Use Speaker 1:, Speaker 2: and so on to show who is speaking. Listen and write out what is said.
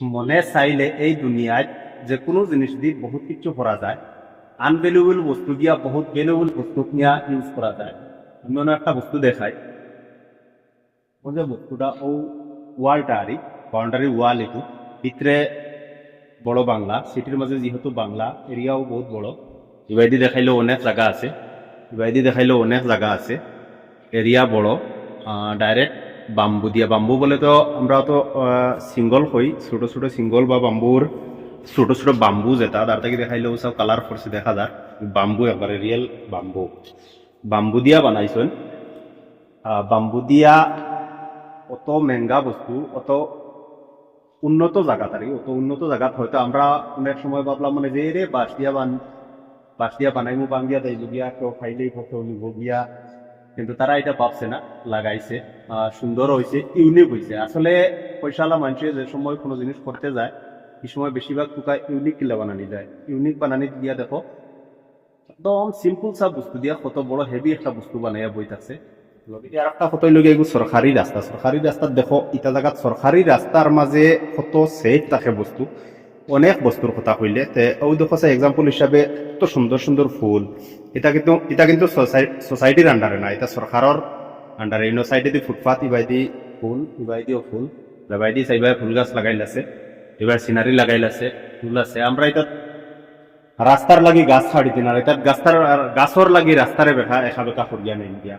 Speaker 1: মনে চাইলে এই দুনিয়ায় যে কোনো জিনিস দিয়ে বহুত কিছু করা যায়। আনভ্যালুয়েবল বস্তু দিয়া বহুত ভ্যালুয়েবল বস্তু নিয়ে ইউজ করা যায়। আমি অন্য একটা বস্তু দেখাই, ওই যে বস্তুটা ও ওয়ালটা আরই বাউন্ডারি ওয়াল, এটু ভিতরে বড় বাংলা, সিটির মাঝে যেহেতু বাংলা এরিয়াও বহুত বড়। ইবাইদি দেখাইলেও অনেক জায়গা আছে, ইবাইদি দেখাইলেও অনেক জায়গা আছে, এরিয়া বড়। ডাইরেক্ট বাম্বু দিয়া, বাম্বু বলে তো আমরা তো সিঙ্গল কই, ছোট ছোট সিঙ্গল বা বাম্বুর ছোট ছোট বাম্বু যেটা তার থেকে দেখাইলেও সব কালার করছে দেখা যায়। বাম্বু একবারে রিয়েল বাম্বু, বাম্বু দিয়া বানাইছেন। বাম্বু দিয়া অত মেঙ্গা বস্তু, অত উন্নত জায়গা তারি, অত উন্নত জায়গাত হয়তো আমরা অনেক সময় ভাবলাম মানে যে রে বাঁশ দিয়া বানাইমু বান দিয়া তাই গিয়া কেউ খাইলেই কেউ নিব গিয়া, কিন্তু তারা এটা ভাবছে না, লাগাইছে। সুন্দর হয়েছে, ইউনিক হয়েছে। আসলে পয়সাওয়ালা মানুষের যে সময় কোনো জিনিস করতে যায় এই সময় বেশিরভাগ টুকা ইউনিক কিলা বানানি যায়। ইউনিক বানানি দিয়া দেখো একদম সিম্পল সব বস্তু দিয়া কত বড় হেভি একটা বস্তু বানাইয়া বই থাকছে। আর একটা কত লগে এগুলো সরকারি রাস্তা, সরকারি রাস্তার দেখো ইটা জায়গাত সরকারি রাস্তার মাঝে কত সেফ থাকে বস্তু, অনেক বস্তুর কথা কইলে তে ও দেখো এক্সাম্পল হিসাবে এত সুন্দর সুন্দর ফুল। এটা কিন্তু সোসাইটির আন্ডারে না, এটা সরকারের আন্ডারে। ইনো সাইডে দি ফুটপাথ, ইবাইদি ফুল, ইবাইদিও ফুল, ইবাইদি সাইবাই ফুল গাছ লাগাইলাছে, এবার সিনারি লাগাইলাছে, ফুল আছে। আমরা এটা রাস্তার লাগি গাছ ছাড়ি দিন, আর এটা গাছর লাগি রাস্তারে বেখা একা বেকা করিয়া নেই দিয়া।